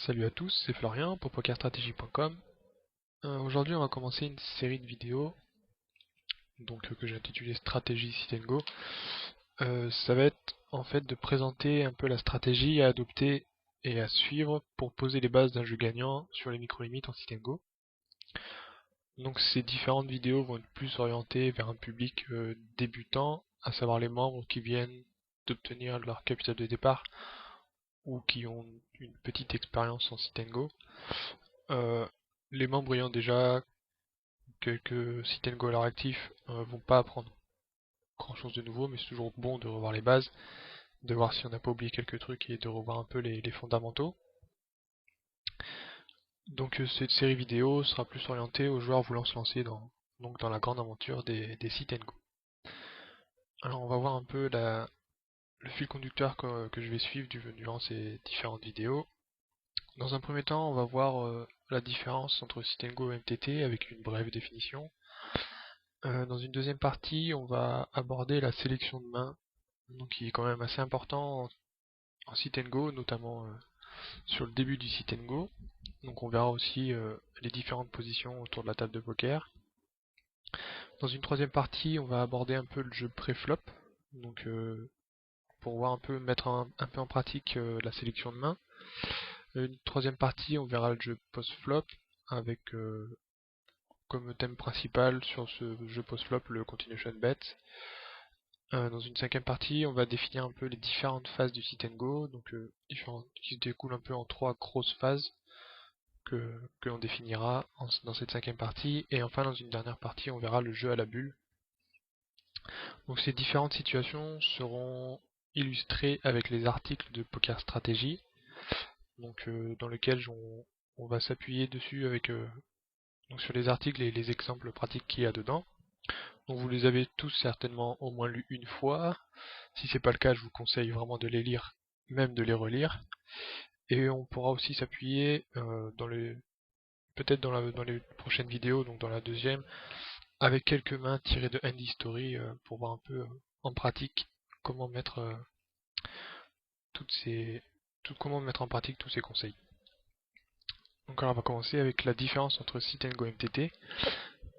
Salut à tous, c'est Florian pour pokerstrategy.com. Aujourd'hui on va commencer une série de vidéos que j'ai intitulée Stratégie Sit and Go. Ça va être en fait de présenter un peu la stratégie à adopter et à suivre pour poser les bases d'un jeu gagnant sur les micro-limites en Sit and Go. Donc ces différentes vidéos vont être plus orientées vers un public débutant, à savoir les membres qui viennent d'obtenir leur capital de départ ou qui ont une petite expérience en Sit and Go. Les membres ayant déjà quelques sit and go à leur actif vont pas apprendre grand chose de nouveau, mais c'est toujours bon de revoir les bases, de voir si on n'a pas oublié quelques trucs et de revoir un peu les fondamentaux. Donc cette série vidéo sera plus orientée aux joueurs voulant se lancer dans la grande aventure des sit and go. Alors on va voir un peu le fil conducteur que je vais suivre durant ces différentes vidéos. Dans un premier temps, on va voir la différence entre sit and go et MTT avec une brève définition. Dans une deuxième partie, on va aborder la sélection de mains, donc qui est quand même assez important en sit and go, notamment sur le début du sit and go. Donc on verra aussi les différentes positions autour de la table de poker. Dans une troisième partie, on va aborder un peu le jeu pré-flop, donc pour voir un peu mettre un peu en pratique la sélection de mains. Une troisième partie, on verra le jeu post-flop avec comme thème principal sur ce jeu post-flop le continuation bet. Dans une cinquième partie, on va définir un peu les différentes phases du sit and go, donc qui se découlent un peu en trois grosses phases que l'on définira dans cette cinquième partie. Et enfin, dans une dernière partie, on verra le jeu à la bulle. Donc ces différentes situations seront illustrées avec les articles de Poker Strategy, donc dans lesquels on va s'appuyer dessus avec donc sur les articles et les exemples pratiques qu'il y a dedans. Donc vous les avez tous certainement au moins lus une fois. Si c'est pas le cas, je vous conseille vraiment de les lire, même de les relire. Et on pourra aussi s'appuyer peut-être dans les prochaines vidéos, donc dans la deuxième, avec quelques mains tirées de Hand History pour voir un peu en pratique comment mettre comment mettre en pratique tous ces conseils. Donc alors on va commencer avec la différence entre Sit and Go et MTT.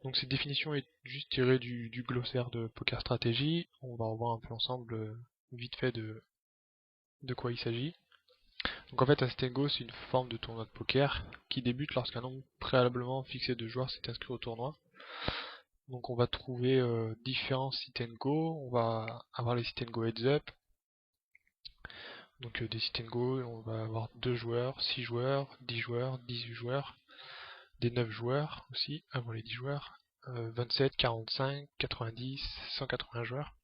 Donc cette définition est juste tirée du glossaire de Poker Strategy. On va revoir un peu ensemble vite fait de quoi il s'agit. Donc en fait un Sit and Go c'est une forme de tournoi de poker qui débute lorsqu'un nombre préalablement fixé de joueurs s'est inscrit au tournoi. Donc on va trouver différents sit and go, on va avoir les sit and go heads up, donc des sit and go, on va avoir 2 joueurs, 6 joueurs, 10 joueurs, 18 joueurs, des 9 joueurs aussi, avant les 10 joueurs, 27, 45, 90, 180 joueurs.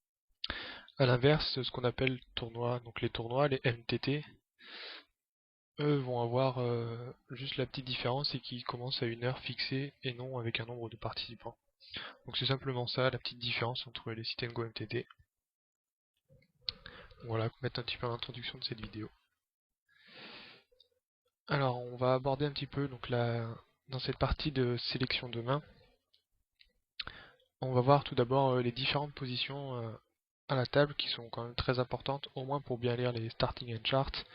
A l'inverse, ce qu'on appelle tournoi, donc les tournois, les MTT, eux vont avoir juste la petite différence, c'est qu'ils commencent à une heure fixée et non avec un nombre de participants. Donc c'est simplement ça la petite différence entre les sit and go MTT. Voilà, pour mettre un petit peu l'introduction de cette vidéo. Alors, on va aborder un petit peu dans cette partie de sélection de mains. On va voir tout d'abord les différentes positions à la table qui sont quand même très importantes, au moins pour bien lire les starting and charts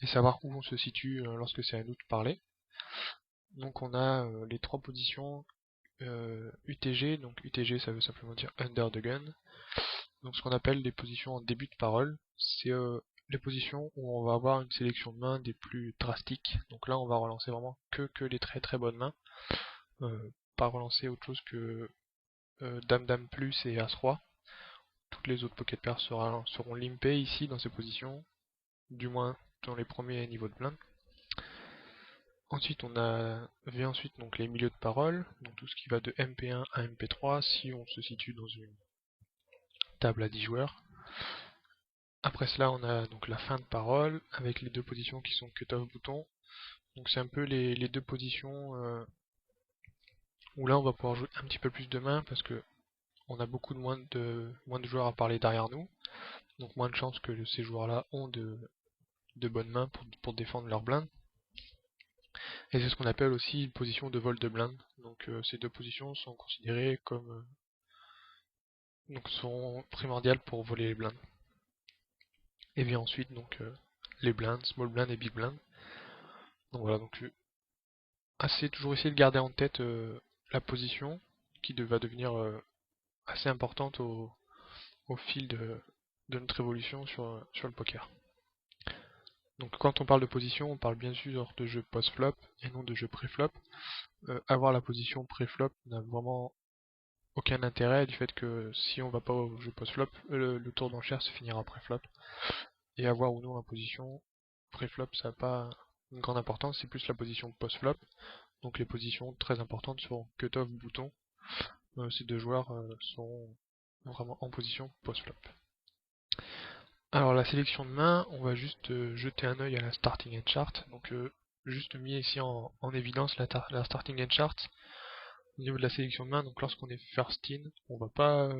et savoir où on se situe lorsque c'est à nous de parler. Donc on a les trois positions UTG, donc UTG ça veut simplement dire under the gun. Donc ce qu'on appelle les positions en début de parole, c'est les positions où on va avoir une sélection de mains des plus drastiques. Donc là on va relancer vraiment que les très très bonnes mains, pas relancer autre chose que Dame Dame plus et As Roi. Toutes les autres pocket pairs seront limpées ici dans ces positions, du moins dans les premiers niveaux de blinde. Ensuite on a vu ensuite donc les milieux de parole, donc tout ce qui va de MP1 à MP3 si on se situe dans une table à 10 joueurs. Après cela, on a donc la fin de parole avec les deux positions qui sont cut-off bouton. Donc c'est un peu les deux positions où là on va pouvoir jouer un petit peu plus de mains parce que on a beaucoup moins de joueurs à parler derrière nous. Donc moins de chances que ces joueurs-là ont de bonnes mains pour défendre leur blinde. Et c'est ce qu'on appelle aussi une position de vol de blinde. Donc ces deux positions sont considérées comme donc sont primordiales pour voler les blindes. Et bien ensuite donc les blindes, small blind et big blind. Donc voilà, donc toujours essayer de garder en tête la position qui va devenir assez importante au fil de notre évolution sur le poker. Donc quand on parle de position, on parle bien sûr de jeu post-flop et non de jeu pré-flop. Avoir la position pré-flop n'a vraiment aucun intérêt du fait que si on va pas au jeu post-flop, le tour d'enchère se finira pré-flop. Et avoir ou non la position pré-flop, ça n'a pas une grande importance, c'est plus la position post-flop. Donc les positions très importantes sont cut-off, bouton. Ces deux joueurs sont vraiment en position post-flop. Alors la sélection de main, on va juste jeter un œil à la starting hand chart. Donc juste mis ici en évidence la starting hand chart au niveau de la sélection de main. Donc lorsqu'on est first in, on va pas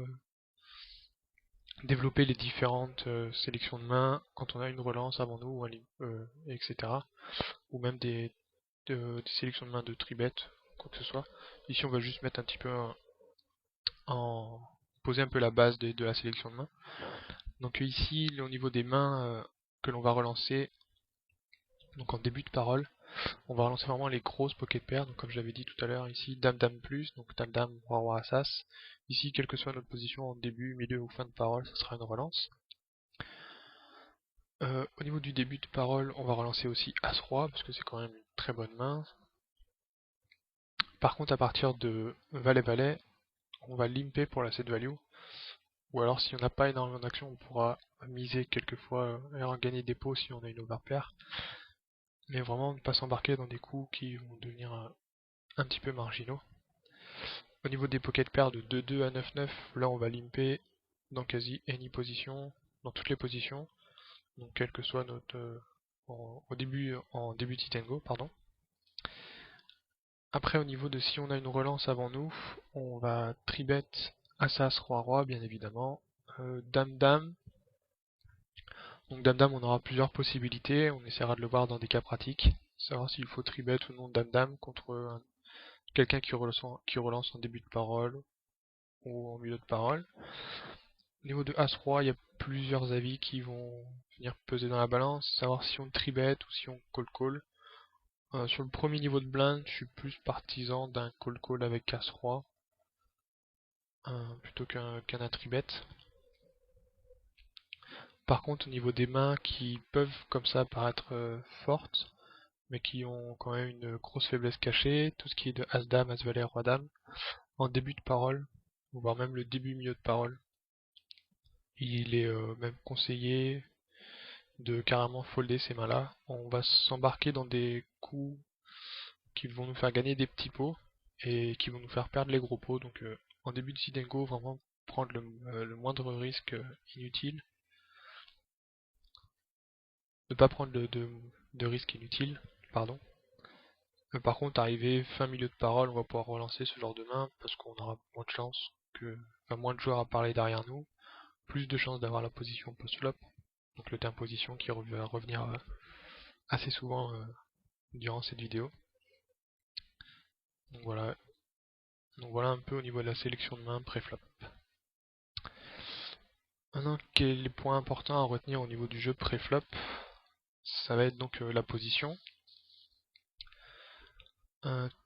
développer les différentes sélections de main quand on a une relance avant nous, etc. Ou même des sélections de main de tribet, quoi que ce soit. Ici on va juste mettre un petit peu poser un peu la base de la sélection de main. Donc ici, au niveau des mains que l'on va relancer, donc en début de parole, on va relancer vraiment les grosses pocket pairs. Donc comme j'avais dit tout à l'heure, ici Dame Dame plus, donc Dame Dame Roi Roi As. Ici, quelle que soit notre position en début, milieu ou fin de parole, ce sera une relance. Au niveau du début de parole, on va relancer aussi As Roi parce que c'est quand même une très bonne main. Par contre, à partir de Valet Valet, on va limper pour la set value. Ou alors si on n'a pas énormément d'actions, on pourra miser quelquefois et gagner des pots si on a une overpair. Mais vraiment ne pas s'embarquer dans des coups qui vont devenir un petit peu marginaux. Au niveau des pocket pairs de 2-2 à 9-9, là on va limper dans quasi any position, dans toutes les positions. Donc quel que soit notre en début de sit and go, pardon. Après au niveau de si on a une relance avant nous, on va tribet As-As Roi-Roi bien évidemment. Dame-Dame. Donc Dame-Dame on aura plusieurs possibilités, on essaiera de le voir dans des cas pratiques. Savoir s'il faut tribet ou non Dame-Dame contre quelqu'un qui relance en début de parole ou en milieu de parole. Au niveau de As-Roi, il y a plusieurs avis qui vont venir peser dans la balance, savoir si on tribet ou si on call-call. Sur le premier niveau de blind, je suis plus partisan d'un call-call avec As-Roi plutôt qu'un tribet. Par contre, au niveau des mains qui peuvent comme ça paraître fortes, mais qui ont quand même une grosse faiblesse cachée, tout ce qui est de As-Dame, As-Valet, Roi-Dame, en début de parole, voire même le début milieu de parole, il est même conseillé de carrément folder ces mains-là. On va s'embarquer dans des coups qui vont nous faire gagner des petits pots et qui vont nous faire perdre les gros pots. Donc en début de sit and go, vraiment prendre le moindre risque inutile. Ne pas prendre de risque inutile, pardon. Par contre, arrivé fin milieu de parole, on va pouvoir relancer ce genre de main parce qu'on aura moins de chance moins de joueurs à parler derrière nous, plus de chances d'avoir la position post-flop, donc le terme position qui va revenir assez souvent durant cette vidéo. Donc voilà un peu au niveau de la sélection de main pré-flop. Maintenant, quels les points importants à retenir au niveau du jeu pré-flop? Ça va être donc la position.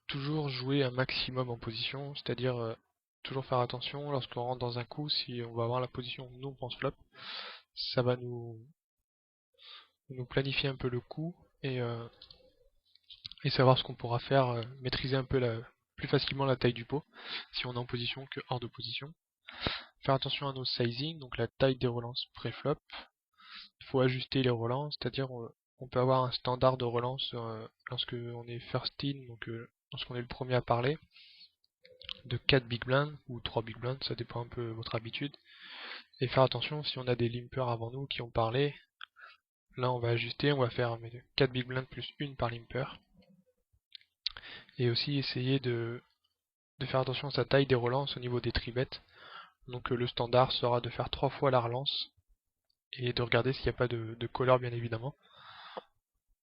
Toujours jouer un maximum en position, c'est-à-dire toujours faire attention lorsqu'on rentre dans un coup, si on va avoir la position non pense flop, ça va nous planifier un peu le coup et savoir ce qu'on pourra faire, maîtriser un peu plus facilement la taille du pot si on est en position que hors de position. Faire attention à nos sizing, donc la taille des relances pré-flop. Il faut ajuster les relances, c'est-à-dire on peut avoir un standard de relance lorsque on est first in, donc lorsqu'on est le premier à parler, de 4 big blinds ou 3 big blinds, ça dépend un peu de votre habitude. Et faire attention si on a des limpers avant nous qui ont parlé, là on va ajuster, on va faire 4 big blinds plus 1 par limper. Et aussi essayer de faire attention à sa taille des relances au niveau des tribets. Donc le standard sera de faire 3 fois la relance et de regarder s'il n'y a pas de caller bien évidemment.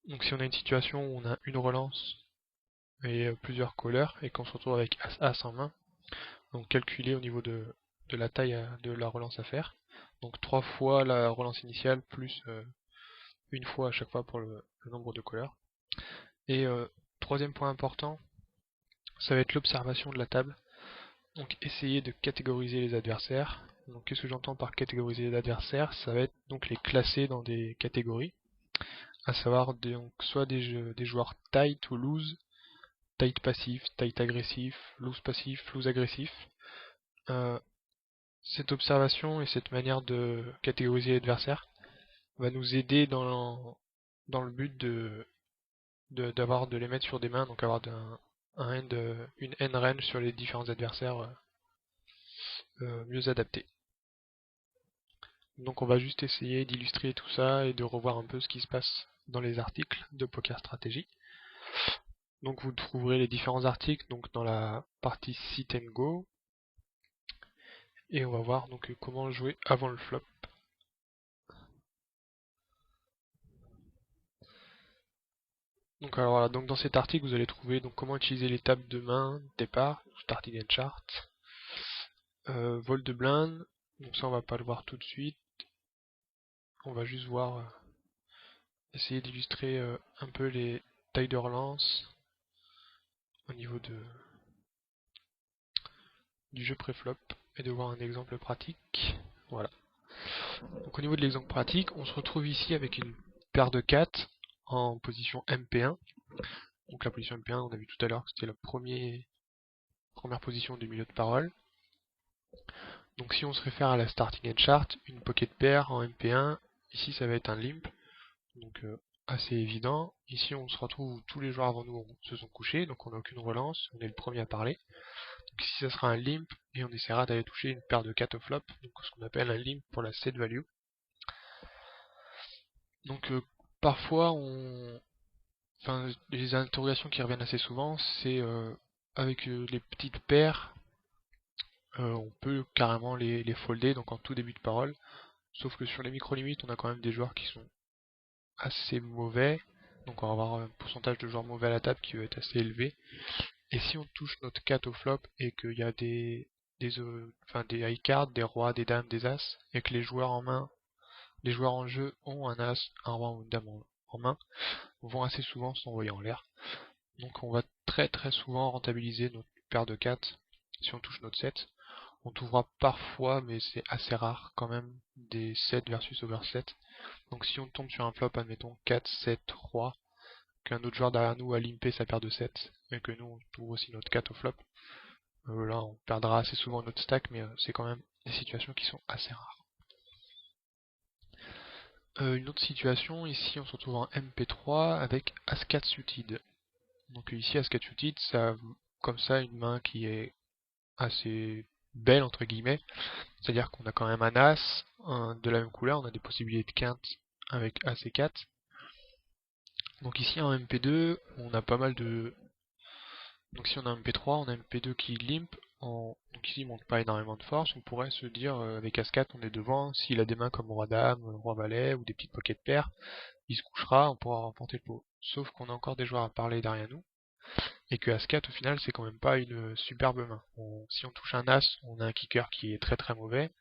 Donc si on a une situation où on a une relance et plusieurs callers et qu'on se retrouve avec As-As en main, donc calculer au niveau de la taille de la relance à faire. Donc 3 fois la relance initiale plus une fois à chaque fois pour le nombre de callers. Et troisième point important, ça va être l'observation de la table. Donc essayer de catégoriser les adversaires. Donc qu'est-ce que j'entends par catégoriser les adversaires? Ça va être donc les classer dans des catégories, à savoir donc, soit des joueurs tight ou loose, tight passif, tight agressif, loose agressif. Cette observation et cette manière de catégoriser l'adversaire va nous aider dans le but d'avoir de les mettre sur des mains, donc avoir une end range sur les différents adversaires mieux adaptés. Donc on va juste essayer d'illustrer tout ça et de revoir un peu ce qui se passe dans les articles de Poker Stratégie. Donc vous trouverez les différents articles donc dans la partie Sit and Go, et on va voir donc comment jouer avant le flop. Donc alors voilà, donc dans cet article vous allez trouver donc comment utiliser les tables de main départ, starting and chart, vol de blinde, donc ça on va pas le voir tout de suite, on va juste voir, essayer d'illustrer un peu les tailles de relance au niveau du jeu préflop et de voir un exemple pratique. Voilà. Donc au niveau de l'exemple pratique, on se retrouve ici avec une paire de 4 en position MP1. Donc la position MP1, on a vu tout à l'heure que c'était la première position du milieu de parole. Donc si on se réfère à la starting and chart, une pocket pair en MP1, ici ça va être un limp, donc assez évident. Ici on se retrouve où tous les joueurs avant nous se sont couchés, donc on n'a aucune relance, on est le premier à parler. Donc ici ça sera un limp et on essaiera d'aller toucher une paire de 4 au flop, donc ce qu'on appelle un limp pour la set value. Donc parfois les interrogations qui reviennent assez souvent, c'est avec les petites paires, on peut carrément les folder, donc en tout début de parole. Sauf que sur les micro-limites, on a quand même des joueurs qui sont assez mauvais. Donc on va avoir un pourcentage de joueurs mauvais à la table qui va être assez élevé. Et si on touche notre 4 au flop et qu'il y a des high cards, des rois, des dames, des as, et que les joueurs en jeu ont un as, un roi ou une dame en main, vont assez souvent s'envoyer en l'air. Donc on va très très souvent rentabiliser notre paire de 4 si on touche notre 7. On trouvera parfois, mais c'est assez rare quand même, des 7 versus over 7. Donc si on tombe sur un flop, admettons 4, 7, 3, qu'un autre joueur derrière nous a limpé sa paire de 7, et que nous on trouve aussi notre 4 au flop, là on perdra assez souvent notre stack, mais c'est quand même des situations qui sont assez rares. Une autre situation, ici on se retrouve en MP3 avec As-4 suited. Donc ici As-4 suited, ça a comme ça une main qui est assez belle entre guillemets, c'est-à-dire qu'on a quand même un As de la même couleur, on a des possibilités de quinte avec As et 4. Donc ici en MP2, on a pas mal de... Donc si on a un MP3, on a un MP2 qui limp, donc ici il monte pas énormément de force, on pourrait se dire avec As-4 on est devant, s'il a des mains comme Roi-Dame, Roi-Valet ou des petites pocket paires, il se couchera, on pourra remporter le pot. Sauf qu'on a encore des joueurs à parler derrière nous, et que As-4 au final c'est quand même pas une superbe main. Si on touche un As, on a un kicker qui est très très mauvais,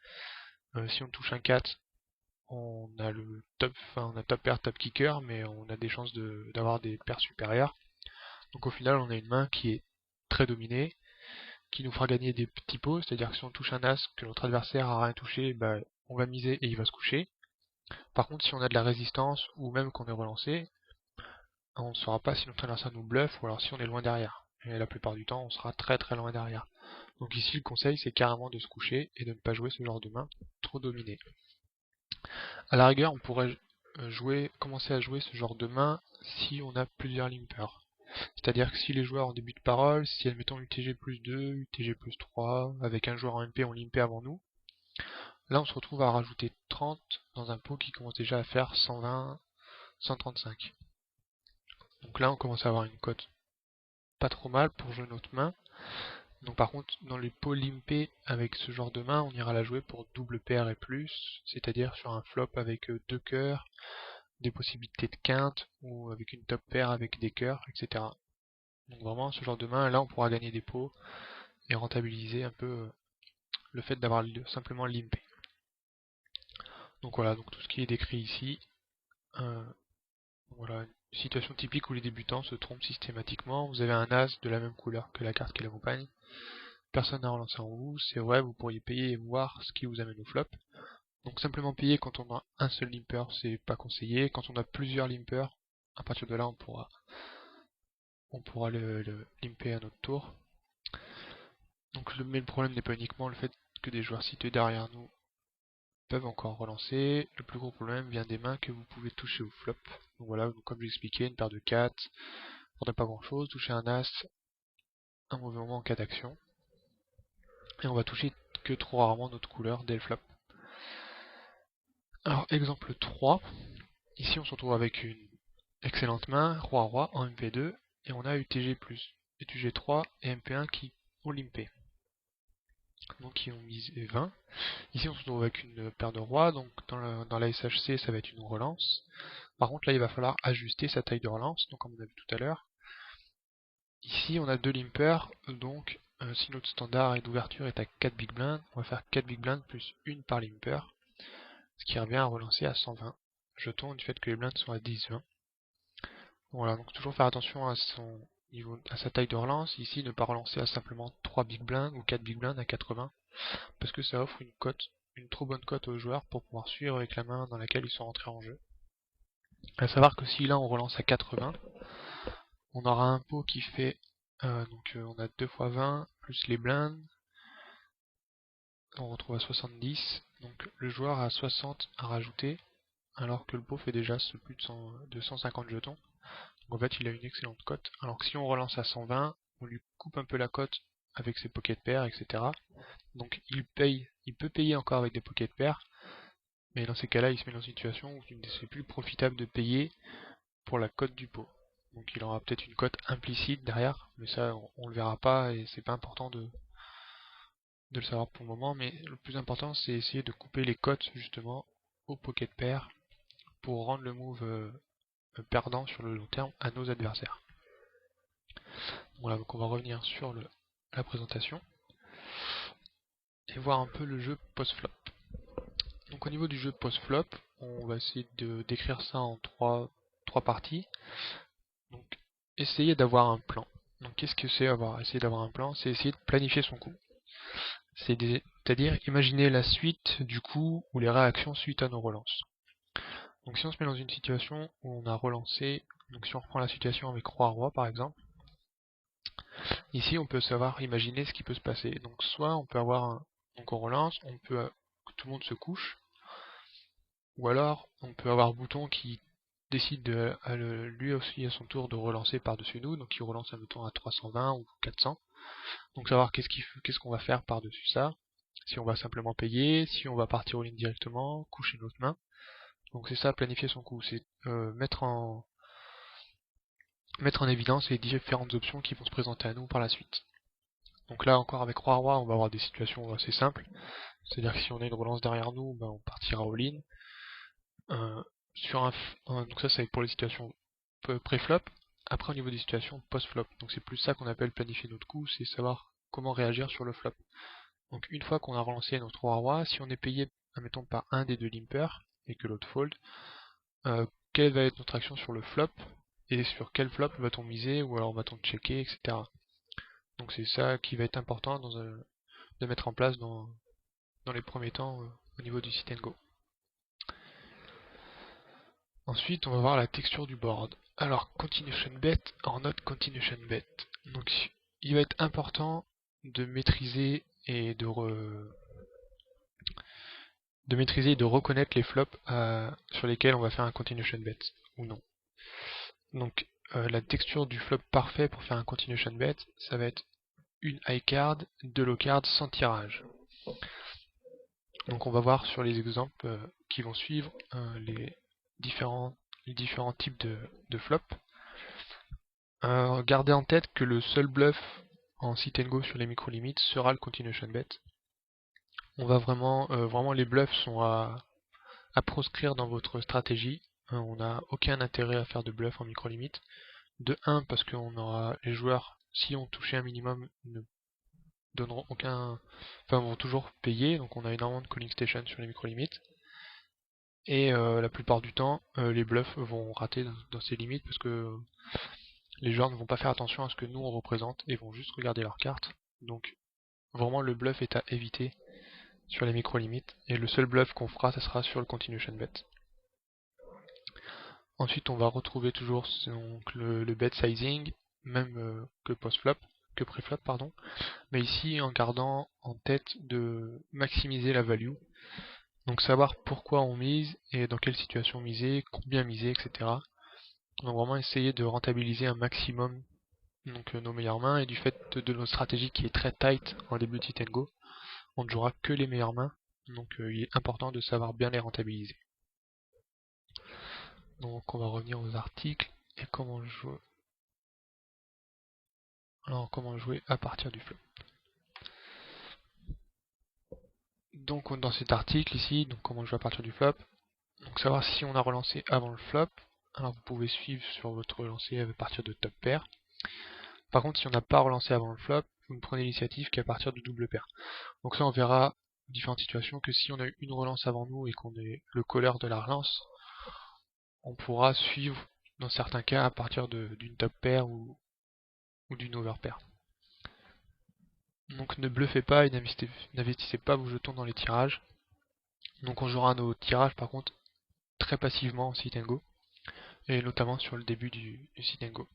si on touche un 4, on a on a top pair, top kicker, mais on a des chances d'avoir des paires supérieures. Donc au final, on a une main qui est très dominée, qui nous fera gagner des petits pots, c'est-à-dire que si on touche un as, que notre adversaire a rien touché, bah, on va miser et il va se coucher. Par contre, si on a de la résistance, ou même qu'on est relancé, on ne saura pas si notre adversaire nous bluffe, ou alors si on est loin derrière. Et la plupart du temps, on sera très très loin derrière. Donc ici, le conseil, c'est carrément de se coucher et de ne pas jouer ce genre de main trop dominée. À la rigueur, on pourrait commencer à jouer ce genre de main si on a plusieurs limpers. C'est-à-dire que si les joueurs en début de parole, si admettons UTG plus 2, UTG plus 3, avec un joueur en MP, on limpé avant nous, là on se retrouve à rajouter 30 dans un pot qui commence déjà à faire 120, 135. Donc là on commence à avoir une cote pas trop mal pour jouer notre main. Donc par contre, dans les pots limpés avec ce genre de main, on ira la jouer pour double paire et plus, c'est-à-dire sur un flop avec deux cœurs, des possibilités de quinte, ou avec une top paire avec des cœurs, etc. Donc vraiment, ce genre de main, là on pourra gagner des pots et rentabiliser un peu le fait d'avoir simplement limpé. Donc voilà, donc tout ce qui est décrit ici Voilà, une situation typique où les débutants se trompent systématiquement. Vous avez un as de la même couleur que la carte qui l'accompagne. Personne n'a relancé en vous, c'est vrai, vous pourriez payer et voir ce qui vous amène au flop. Donc simplement payer quand on a un seul limper, c'est pas conseillé. Quand on a plusieurs limpers, à partir de là on pourra le limper à notre tour. Donc mais le problème n'est pas uniquement le fait que des joueurs situés derrière nous peuvent encore relancer. Le plus gros problème vient des mains que vous pouvez toucher au flop. Donc voilà, donc comme j'expliquais, une paire de 4, on n'a pas grand chose, toucher un as, un mauvais moment en cas d'action. Et on va toucher que trop rarement notre couleur dès le flop. Alors exemple 3, ici on se retrouve avec une excellente main, roi-roi en MP2, et on a UTG+, UTG3 et MP1 qui ont limpé. Donc qui ont misé 20. Ici on se retrouve avec une paire de rois, donc dans la SHC ça va être une relance. Par contre là il va falloir ajuster sa taille de relance, donc comme on a vu tout à l'heure. Ici on a 2 limpers, donc si notre standard d'ouverture est à 4 big blinds, on va faire 4 big blinds plus une par limper, ce qui revient à relancer à 120 jetons du fait que les blinds sont à 10-20. Voilà, donc toujours faire attention à sa taille de relance. Ici, ne pas relancer à simplement 3 big blinds ou 4 big blinds à 80, parce que ça offre une trop bonne cote aux joueurs pour pouvoir suivre avec la main dans laquelle ils sont rentrés en jeu. À savoir que si là on relance à 80, on aura un pot qui fait, on a 2 fois 20 plus les blindes, on retrouve à 70, donc le joueur a 60 à rajouter, alors que le pot fait déjà plus de 150 jetons. Donc en fait, il a une excellente cote. Alors que si on relance à 120, on lui coupe un peu la cote avec ses pocket pairs, etc. Donc il peut payer encore avec des pocket pairs, mais dans ces cas-là, il se met dans une situation où c'est plus profitable de payer pour la cote du pot. Donc il aura peut-être une cote implicite derrière, mais ça on le verra pas et c'est pas important de le savoir pour le moment, mais le plus important c'est essayer de couper les cotes justement au pocket pair pour rendre le move perdant sur le long terme à nos adversaires. Voilà, donc on va revenir sur la présentation et voir un peu le jeu post-flop. Donc au niveau du jeu post-flop, on va essayer de décrire ça en trois parties. Donc essayer d'avoir un plan. Donc qu'est-ce que c'est essayer d'avoir un plan? C'est essayer de planifier son coup. C'est-à-dire imaginer la suite du coup ou les réactions suite à nos relances. Donc si on se met dans une situation où on a relancé, donc si on reprend la situation avec roi-roi par exemple, ici on peut savoir imaginer ce qui peut se passer. Donc soit on peut donc on relance, on peut que tout le monde se couche, ou alors on peut avoir bouton qui décide lui aussi à son tour de relancer par-dessus nous, donc il relance un bouton à 320 ou 400. Donc savoir qu'est-ce qu'on va faire par-dessus ça, si on va simplement payer, si on va partir all-in directement, coucher notre main. Donc c'est ça, planifier son coup, c'est mettre en évidence les différentes options qui vont se présenter à nous par la suite. Donc là encore avec roi-roi, on va avoir des situations assez simples, c'est-à-dire que si on a une relance derrière nous, on partira all-in. Donc ça c'est pour les situations pré-flop. Après au niveau des situations post-flop, donc c'est plus ça qu'on appelle planifier notre coup, c'est savoir comment réagir sur le flop. Donc une fois qu'on a relancé notre roi-roi, si on est payé, admettons, par un des deux limpers, et que l'autre fold, quelle va être notre action sur le flop, et sur quel flop va-t-on miser, ou alors va-t-on checker, etc. Donc c'est ça qui va être important de mettre en place dans les premiers temps au niveau du sit and go. Ensuite, on va voir la texture du board. Alors, continuation bet or not continuation bet. Donc, il va être important de maîtriser et de reconnaître les flops sur lesquels on va faire un continuation bet ou non. Donc, la texture du flop parfait pour faire un continuation bet, ça va être une high card, deux low cards sans tirage. Donc, on va voir sur les exemples qui vont suivre les différents types de flops. Gardez en tête que le seul bluff en sit and go sur les micro-limites sera le continuation bet. On va vraiment les bluffs sont à proscrire dans votre stratégie. On n'a aucun intérêt à faire de bluff en micro-limite. De 1 parce que les joueurs, si on touchait un minimum, ne donneront vont toujours payer, donc on a énormément de calling station sur les micro-limites. Et la plupart du temps, les bluffs vont rater dans ces limites parce que les joueurs ne vont pas faire attention à ce que nous on représente et vont juste regarder leurs cartes. Donc vraiment le bluff est à éviter sur les micro-limites. Et le seul bluff qu'on fera, ça sera sur le continuation bet. Ensuite, on va retrouver toujours donc, le bet sizing, même que post-flop, que pré-flop, pardon. Mais ici, en gardant en tête de maximiser la value. Donc savoir pourquoi on mise et dans quelle situation miser, combien miser, etc. Donc vraiment essayer de rentabiliser un maximum nos meilleures mains, et du fait de notre stratégie qui est très tight en début de sit and go, on ne jouera que les meilleures mains. Donc il est important de savoir bien les rentabiliser. Donc on va revenir aux articles et comment jouer. Alors comment jouer à partir du flop. Donc dans cet article ici, donc comment jouer à partir du flop. Donc savoir si on a relancé avant le flop. Alors vous pouvez suivre sur votre relancé à partir de top pair. Par contre, si on n'a pas relancé avant le flop, vous ne prenez l'initiative qu'à partir de double paire. Donc ça, on verra différentes situations que si on a eu une relance avant nous et qu'on est le caller de la relance, on pourra suivre dans certains cas à partir d'une top pair ou d'une over pair. Donc ne bluffez pas et n'investissez pas vos jetons dans les tirages. Donc on jouera nos tirages par contre très passivement en sit and go, et notamment sur le début du sit and go.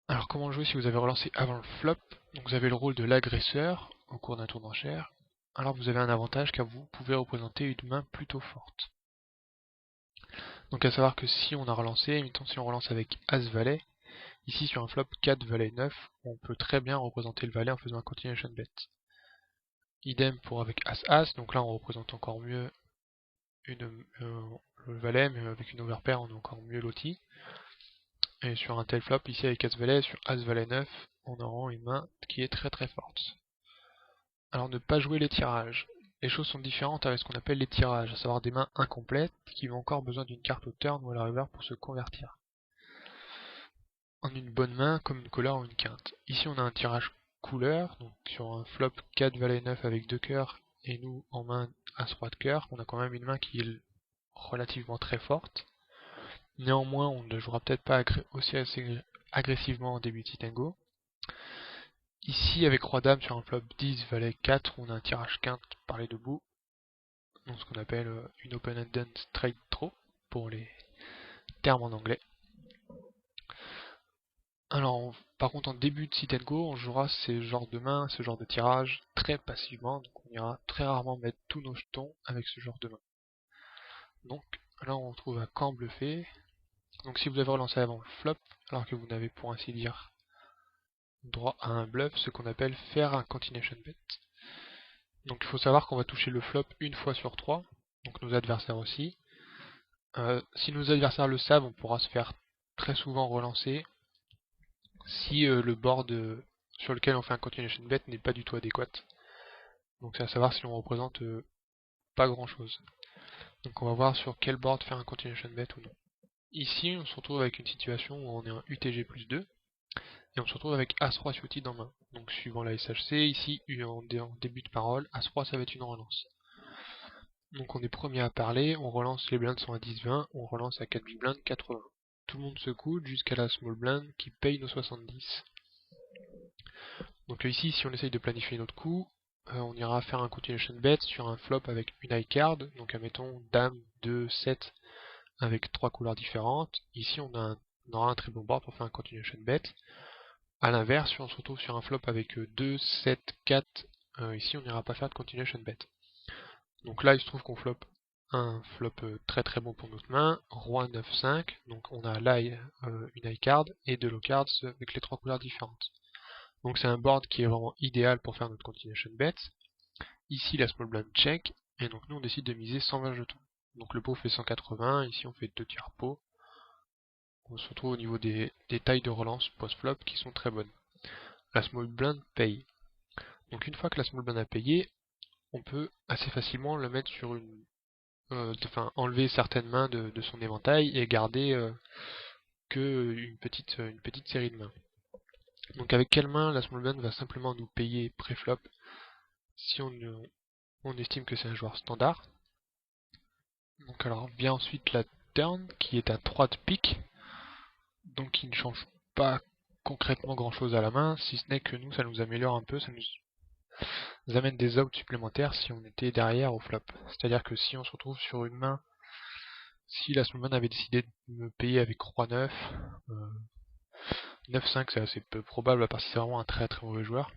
Alors comment jouer si vous avez relancé avant le flop? Donc vous avez le rôle de l'agresseur au cours d'un tour d'enchère. Alors vous avez un avantage car vous pouvez représenter une main plutôt forte. Donc à savoir que si on a relancé, mettons si on relance avec As-Valet, ici sur un flop 4 Valet 9, on peut très bien représenter le Valet en faisant un continuation bet. Idem pour avec As-As, donc là on représente encore mieux le Valet, mais avec une overpair on est encore mieux loti. Et sur un tel flop, ici avec As-Valet, sur As-Valet 9, on aura une main qui est très très forte. Alors ne pas jouer les tirages. Les choses sont différentes avec ce qu'on appelle les tirages, à savoir des mains incomplètes qui ont encore besoin d'une carte au turn ou à la river pour se convertir en une bonne main comme une couleur ou une quinte. Ici on a un tirage couleur, donc sur un flop 4 valet 9 avec 2 cœurs et nous en main As-Roi de cœur, on a quand même une main qui est relativement très forte. Néanmoins on ne jouera peut-être pas aussi assez agressivement en début de sit and go. Ici avec Roi Dame sur un flop 10 valet 4, on a un tirage quinte par les deux bouts, donc ce qu'on appelle une open-ended straight draw pour les termes en anglais. Alors par contre en début de sit and go, on jouera ces genres de mains, ce genre de tirage très passivement, donc on ira très rarement mettre tous nos jetons avec ce genre de main. Donc là on retrouve un camp bluffé. Donc si vous avez relancé avant le flop, alors que vous n'avez pour ainsi dire droit à un bluff, ce qu'on appelle faire un continuation bet. Donc il faut savoir qu'on va toucher le flop une fois sur 3, donc nos adversaires aussi. Si nos adversaires le savent, on pourra se faire très souvent relancer si le board sur lequel on fait un continuation bet n'est pas du tout adéquat. Donc c'est à savoir si on représente pas grand chose. Donc on va voir sur quel board faire un continuation bet ou non. Ici on se retrouve avec une situation où on est en UTG plus 2 et on se retrouve avec As-Roi suited en main. Donc suivant la SHC, ici en début de parole, As-Roi ça va être une relance. Donc on est premier à parler, on relance, les blindes sont à 10-20, on relance à 4 big blinds 80. Tout le monde se coude jusqu'à la small blind qui paye nos 70. Donc ici, si on essaye de planifier notre coup, on ira faire un continuation bet sur un flop avec une high card, donc admettons Dame, 2, 7 avec 3 couleurs différentes. Ici on aura un très bon board pour faire un continuation bet. A l'inverse, si on se retrouve sur un flop avec 2, 7, 4, ici on n'ira pas faire de continuation bet. Donc là il se trouve qu'on flop un flop très très bon pour notre main, Roi 9, 5, donc on a là une high card et deux low cards avec les 3 couleurs différentes. Donc c'est un board qui est vraiment idéal pour faire notre continuation bet. Ici la small blind check, et donc nous on décide de miser 120 jetons. Donc le pot fait 180, ici on fait 2 tiers pot. On se retrouve au niveau des tailles de relance post-flop qui sont très bonnes. La small blind paye. Donc une fois que la small blind a payé, on peut assez facilement le mettre sur enlever certaines mains de son éventail et garder que une petite série de mains. Donc avec quelle main la small blind va simplement nous payer pré-flop si on estime que c'est un joueur standard. Donc alors vient ensuite la turn qui est à 3 de pique, donc qui ne change pas concrètement grand chose à la main, si ce n'est que nous ça nous améliore un peu, ça nous amène des outs supplémentaires si on était derrière au flop. C'est-à-dire que si on se retrouve sur une main, si la small man avait décidé de me payer avec Roi 9, 9-5 c'est assez peu probable à part si c'est vraiment un très très mauvais joueur.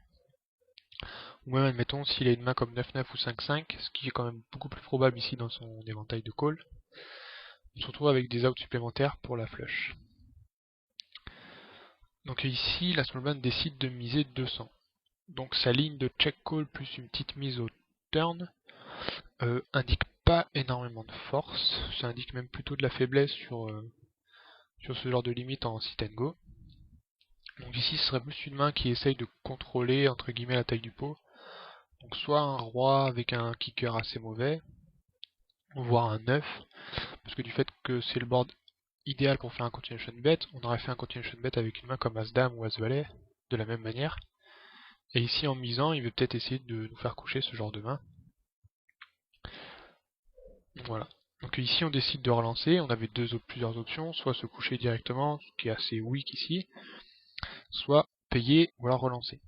Ou même admettons s'il a une main comme 9-9 ou 5-5, ce qui est quand même beaucoup plus probable ici dans son éventail de call, on se retrouve avec des outs supplémentaires pour la flush. Donc ici la small man décide de miser 200. Donc sa ligne de check call plus une petite mise au turn indique pas énormément de force, ça indique même plutôt de la faiblesse sur ce genre de limite en sit and go. Donc ici ce serait plus une main qui essaye de contrôler entre guillemets la taille du pot. Donc soit un roi avec un kicker assez mauvais, voire un 9, parce que du fait que c'est le board idéal pour faire un continuation bet, on aurait fait un continuation bet avec une main comme As-Dame ou As-Valet, de la même manière. Et ici en misant, il veut peut-être essayer de nous faire coucher ce genre de main. Voilà. Donc ici on décide de relancer, on avait plusieurs options, soit se coucher directement, ce qui est assez weak ici, soit payer ou alors relancer.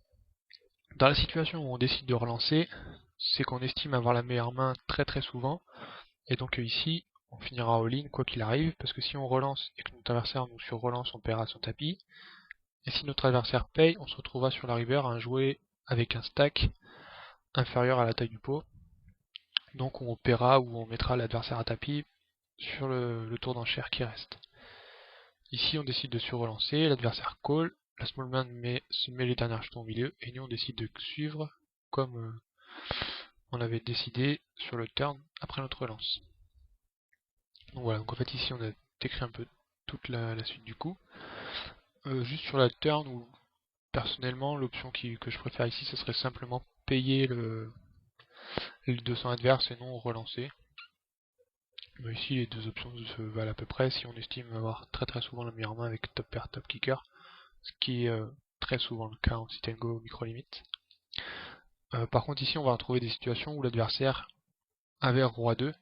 Dans la situation où on décide de relancer, c'est qu'on estime avoir la meilleure main très très souvent, et donc ici on finira all-in quoi qu'il arrive, parce que si on relance et que notre adversaire nous sur-relance, on paiera son tapis, et si notre adversaire paye, on se retrouvera sur la river à jouer avec un stack inférieur à la taille du pot, donc on paiera ou on mettra l'adversaire à tapis sur le tour d'enchère qui reste. Ici on décide de sur-relancer, l'adversaire call, la small man se met les dernières jetons au milieu, et nous on décide de suivre comme on avait décidé sur le turn après notre relance. Donc voilà, donc en fait ici on a décrit un peu toute la suite du coup. Juste sur la turn, où personnellement l'option que je préfère ici, ce serait simplement payer le 200 adverse et non relancer. Mais ici les deux options se valent à peu près si on estime avoir très très souvent la meilleure main avec top pair, top kicker, ce qui est très souvent le cas en sit and go micro limite. Par contre ici on va retrouver des situations où l'adversaire avait roi 2,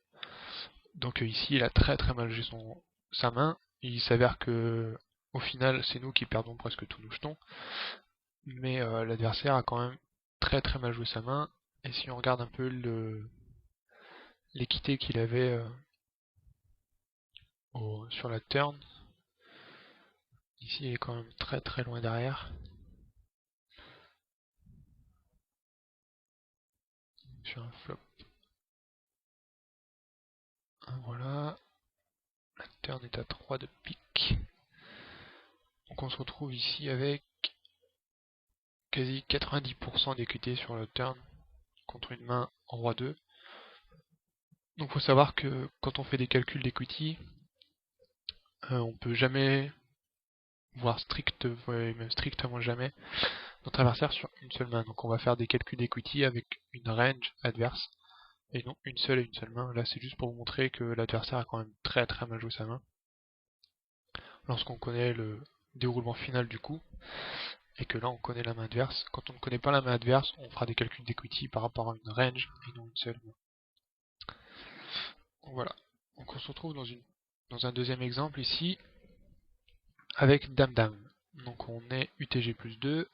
donc ici il a très très mal joué sa main, il s'avère que au final c'est nous qui perdons presque tous nos jetons, mais l'adversaire a quand même très très mal joué sa main, et si on regarde un peu l'équité qu'il avait sur la turn, ici il est quand même très très loin derrière. Sur un flop. Voilà. La turn est à 3 de pique. Donc on se retrouve ici avec quasi 90% d'équité sur le turn contre une main en roi 2. Donc faut savoir que quand on fait des calculs d'equity, on peut jamais, voire même strictement jamais, notre adversaire sur une seule main. Donc on va faire des calculs d'equity avec une range adverse et non une seule et une seule main. Là c'est juste pour vous montrer que l'adversaire a quand même très très mal joué sa main lorsqu'on connaît le déroulement final du coup, et que là on connaît la main adverse. Quand on ne connaît pas la main adverse, on fera des calculs d'equity par rapport à une range et non une seule main. Donc voilà. Donc on se retrouve dans un deuxième exemple ici avec Dame-Dame. Donc on est UTG plus 2.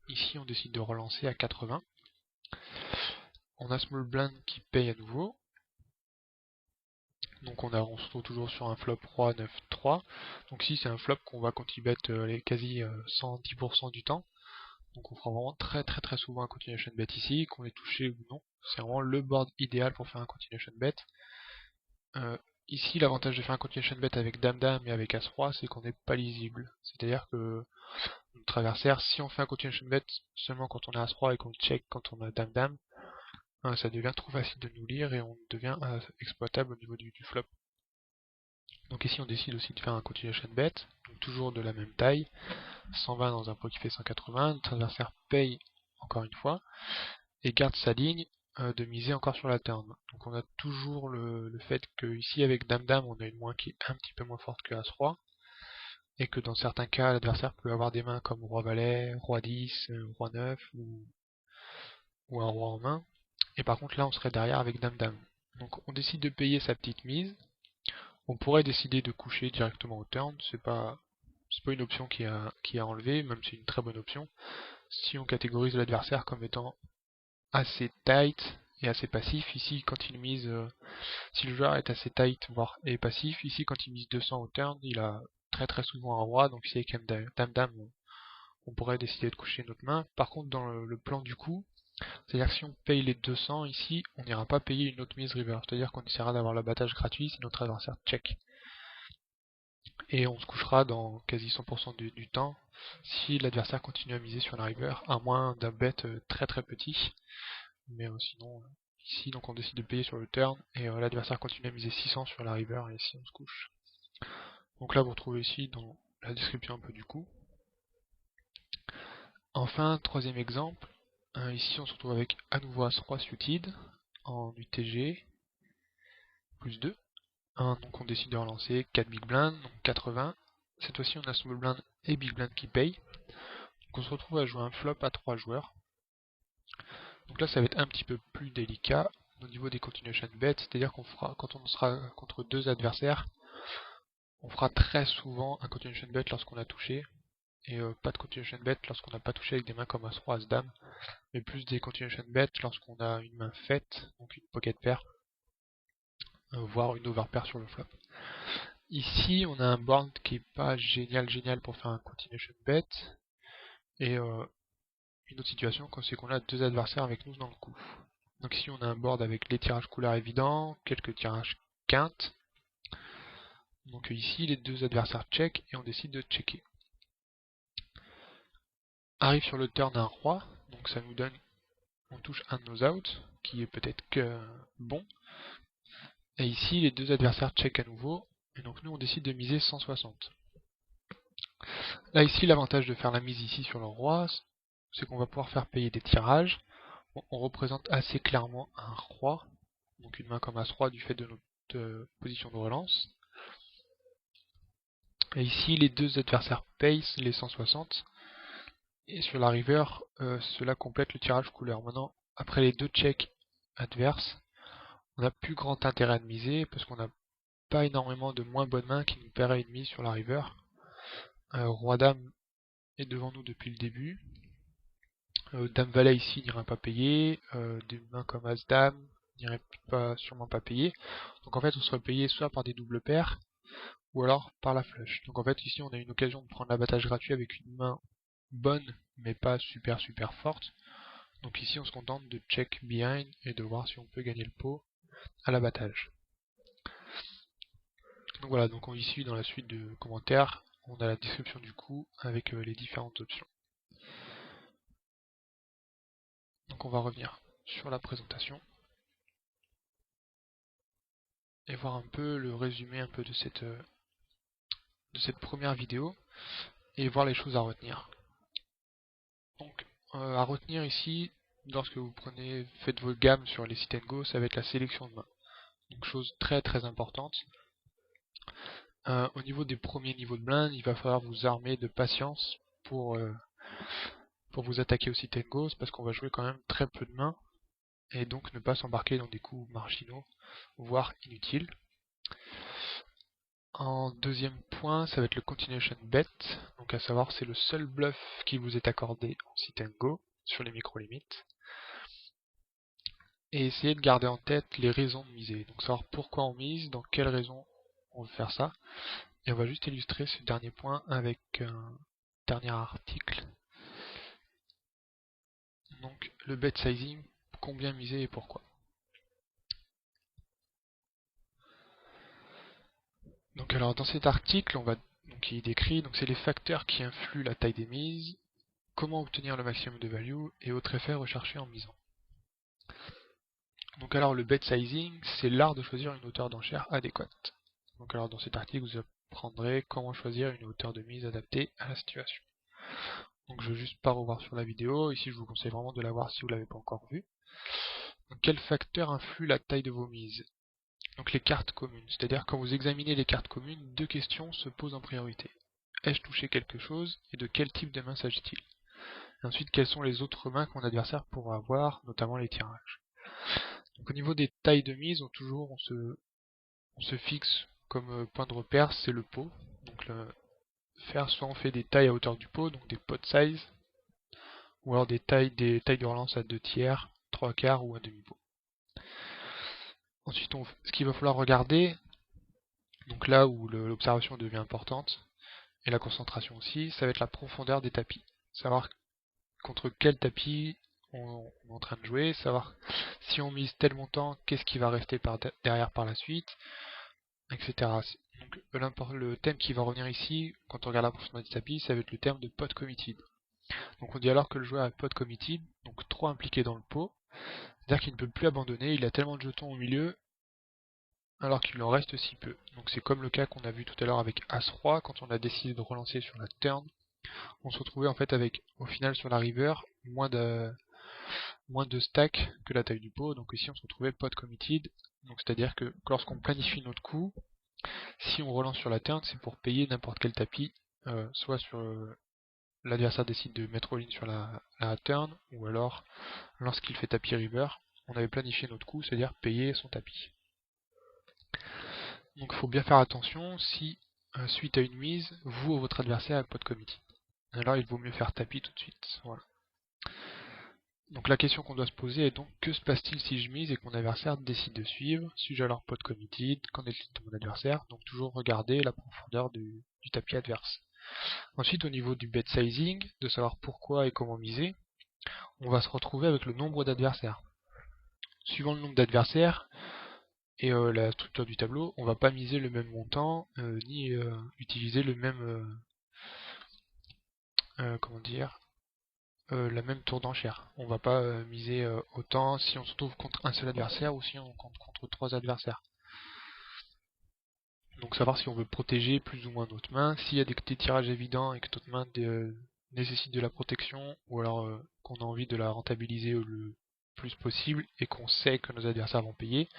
Ici on décide de relancer à 80. On a Small Blind qui paye à nouveau. Donc on se retrouve toujours sur un flop Roi 9-3. Donc ici c'est un flop qu'on va quanti-bet quasi 110% du temps. Donc on fera vraiment très très très souvent un continuation bet ici, qu'on ait touché ou non. C'est vraiment le board idéal pour faire un continuation bet. Ici l'avantage de faire un continuation bet avec Dame-Dame et avec As-Roi, c'est qu'on n'est pas lisible. C'est-à-dire que notre adversaire, si on fait un continuation bet seulement quand on a As-Roi et qu'on check quand on a Dame-Dame, ça devient trop facile de nous lire et on devient exploitable au niveau du flop. Donc ici on décide aussi de faire un continuation bet, donc toujours de la même taille, 120 dans un pot qui fait 180, notre adversaire paye encore une fois, et garde sa ligne de miser encore sur la turn. Donc on a toujours le fait que ici avec Dame-Dame on a une main qui est un petit peu moins forte que As-Roi, et que dans certains cas l'adversaire peut avoir des mains comme Roi-Valet, Roi-10, Roi-9 ou un Roi en main, et par contre là on serait derrière avec Dame-Dame. Donc on décide de payer sa petite mise, On pourrait décider de coucher directement au turn, c'est pas une option qui est à enlever, même si c'est une très bonne option. Si on catégorise l'adversaire comme étant assez tight et assez passif, ici quand il mise, si le joueur est assez tight voire est passif, ici quand il mise 200 au turn, il a très souvent un roi, donc ici avec dame, on pourrait décider de coucher notre main. Par contre dans le plan du coup, c'est-à-dire que si on paye les 200 ici, on n'ira pas payer une autre mise river, c'est-à-dire qu'on essaiera d'avoir l'abattage gratuit si notre adversaire check. Et on se couchera dans quasi 100% du temps si l'adversaire continue à miser sur la river, à moins d'un bet très petit. Mais sinon, ici donc on décide de payer sur le turn et l'adversaire continue à miser 600 sur la river et ici on se couche. Donc là vous retrouvez ici dans la description un peu du coup. Enfin, troisième exemple, ici on se retrouve avec à nouveau As-Roi suited en UTG, plus 2. Donc on décide de relancer 4 big blind, donc 80. Cette fois-ci on a small blind et big blind qui payent. Donc on se retrouve à jouer un flop à 3 joueurs. Donc là ça va être un petit peu plus délicat au niveau des continuation bets, c'est-à-dire qu'on fera, quand on sera contre deux adversaires, on fera très souvent un continuation bet lorsqu'on a touché, et pas de continuation bet lorsqu'on n'a pas touché avec des mains comme As-Roi, As-Dame, mais plus des continuation bet lorsqu'on a une main faite, donc une pocket pair, voire une overpair sur le flop. Ici, on a un board qui est pas génial pour faire un continuation bet, et une autre situation, c'est qu'on a deux adversaires avec nous dans le coup. Donc ici, on a un board avec les tirages couleurs évidents, quelques tirages quintes. Donc ici, les deux adversaires check, et on décide de checker. Arrive sur le turn un roi, donc ça nous donne, on touche un de nos outs, qui est peut-être que bon. Et ici, les deux adversaires check à nouveau, et donc nous on décide de miser 160. Là ici, l'avantage de faire la mise ici sur le roi, c'est qu'on va pouvoir faire payer des tirages. On représente assez clairement un roi, donc une main comme As-Roi du fait de notre position de relance. Et ici, les deux adversaires payent les 160. Et sur la river, cela complète le tirage couleur. Maintenant, après les deux checks adverses, on n'a plus grand intérêt à miser parce qu'on n'a pas énormément de moins bonnes mains qui nous paieraient une mise sur la river. Roi-Dame est devant nous depuis le début. Dame-Valet ici n'ira pas payer. Des mains comme As-Dame n'iraient sûrement pas payer. Donc en fait, on serait payé soit par des doubles paires ou alors par la flush. Donc en fait, ici, on a une occasion de prendre l'abattage gratuit avec une main bonne mais pas super forte. Donc ici on se contente de check behind et de voir si on peut gagner le pot à l'abattage. Donc voilà, donc ici dans la suite de commentaires, on a la description du coup avec les différentes options. Donc on va revenir sur la présentation et voir un peu le résumé un peu de cette première vidéo et voir les choses à retenir. Donc à retenir ici, lorsque vous faites vos gammes sur les sit and go, ça va être la sélection de mains. Donc chose très importante. Au niveau des premiers niveaux de blind, il va falloir vous armer de patience pour vous attaquer au sit and go, parce qu'on va jouer quand même très peu de mains, et donc ne pas s'embarquer dans des coups marginaux, voire inutiles. En deuxième point, ça va être le continuation bet, donc à savoir c'est le seul bluff qui vous est accordé en sit and go sur les micro-limites. Et essayez de garder en tête les raisons de miser, donc savoir pourquoi on mise, dans quelles raisons on veut faire ça. Et on va juste illustrer ce dernier point avec un dernier article. Donc le bet sizing, combien miser et pourquoi. Donc alors dans cet article, qui est décrit, c'est les facteurs qui influent la taille des mises, comment obtenir le maximum de value et autres effets recherchés en misant. Donc alors le bet sizing, c'est l'art de choisir une hauteur d'enchère adéquate. Donc alors dans cet article, vous apprendrez comment choisir une hauteur de mise adaptée à la situation. Donc je ne veux juste pas revoir sur la vidéo, ici je vous conseille vraiment de la voir si vous ne l'avez pas encore vue. Donc quels facteurs influent la taille de vos mises? Donc les cartes communes, c'est-à-dire quand vous examinez les cartes communes, deux questions se posent en priorité. Ai-je touché quelque chose et de quel type de main s'agit-il? Ensuite, quelles sont les autres mains que mon adversaire pourra avoir, notamment les tirages. Donc au niveau des tailles de mise, on se fixe comme point de repère, c'est le pot. Donc soit on fait des tailles à hauteur du pot, donc des pot size, ou alors des tailles de relance à 2/3, 3/4 ou un demi-pot. Ensuite, ce qu'il va falloir regarder, donc là où l'observation devient importante, et la concentration aussi, ça va être la profondeur des tapis. Savoir contre quel tapis on est en train de jouer, savoir si on mise tel montant, qu'est-ce qui va rester derrière par la suite, etc. Donc le thème qui va revenir ici, quand on regarde la profondeur du tapis, ça va être le terme de pot committed. Donc on dit alors que le joueur est pot committed, donc trop impliqué dans le pot, c'est-à-dire qu'il ne peut plus abandonner, il a tellement de jetons au milieu, alors qu'il en reste si peu. Donc c'est comme le cas qu'on a vu tout à l'heure avec As-Roi, quand on a décidé de relancer sur la turn, on se retrouvait en fait avec, au final sur la river, moins de stack que la taille du pot, donc ici on se retrouvait pot committed, donc c'est-à-dire que lorsqu'on planifie notre coup, si on relance sur la turn, c'est pour payer n'importe quel tapis, soit sur l'adversaire décide de mettre all-in sur la turn, ou alors lorsqu'il fait tapis river, on avait planifié notre coup, c'est-à-dire payer son tapis. Donc il faut bien faire attention si, suite à une mise, vous ou votre adversaire a pot committed. Alors il vaut mieux faire tapis tout de suite. Voilà. Donc la question qu'on doit se poser est donc, que se passe-t-il si je mise et que mon adversaire décide de suivre? Suis-je alors pot committed? Qu'en est-il de mon adversaire? Donc toujours regarder la profondeur du tapis adverse. Ensuite, au niveau du bet sizing, de savoir pourquoi et comment miser, on va se retrouver avec le nombre d'adversaires. Suivant le nombre d'adversaires et la structure du tableau, on va pas miser le même montant, ni utiliser le même comment dire, la même tour d'enchère. On va pas miser autant si on se trouve contre un seul adversaire ou si on compte contre 3 adversaires. Donc savoir si on veut protéger plus ou moins notre main, s'il y a des tirages évidents et que notre main nécessite de la protection, ou alors qu'on a envie de la rentabiliser le plus possible et qu'on sait que nos adversaires vont payer,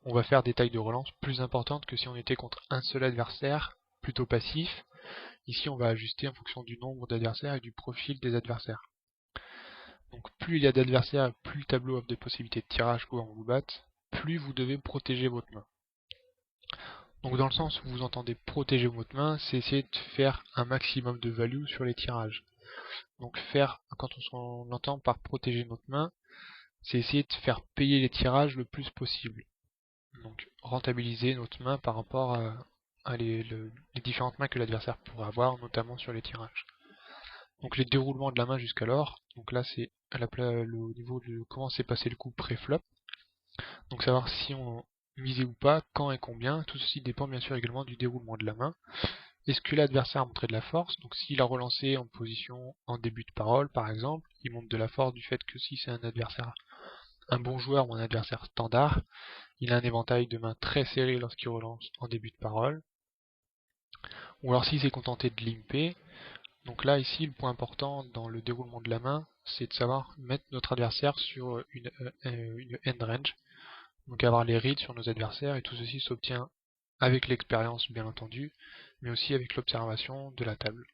on va faire des tailles de relance plus importantes que si on était contre un seul adversaire, plutôt passif. Ici on va ajuster en fonction du nombre d'adversaires et du profil des adversaires. Donc plus il y a d'adversaires, plus le tableau offre des possibilités de tirage pour vous battre, plus vous devez protéger votre main. Donc dans le sens où vous entendez protéger votre main, c'est essayer de faire un maximum de value sur les tirages. Donc quand on entend par protéger notre main, c'est essayer de faire payer les tirages le plus possible. Donc rentabiliser notre main par rapport à les différentes mains que l'adversaire pourrait avoir, notamment sur les tirages. Donc les déroulements de la main jusqu'alors, donc là c'est au niveau de comment s'est passé le coup pré-flop. Donc savoir si on misait ou pas, quand et combien, tout ceci dépend bien sûr également du déroulement de la main. Est-ce que l'adversaire a montré de la force? Donc s'il a relancé en position en début de parole par exemple, il montre de la force du fait que si c'est un adversaire, un bon joueur ou un adversaire standard, il a un éventail de mains très serré lorsqu'il relance en début de parole. Ou alors s'il s'est contenté de limper, donc là ici le point important dans le déroulement de la main, c'est de savoir mettre notre adversaire sur une end range, donc avoir les reads sur nos adversaires, et tout ceci s'obtient avec l'expérience bien entendu, mais aussi avec l'observation de la table.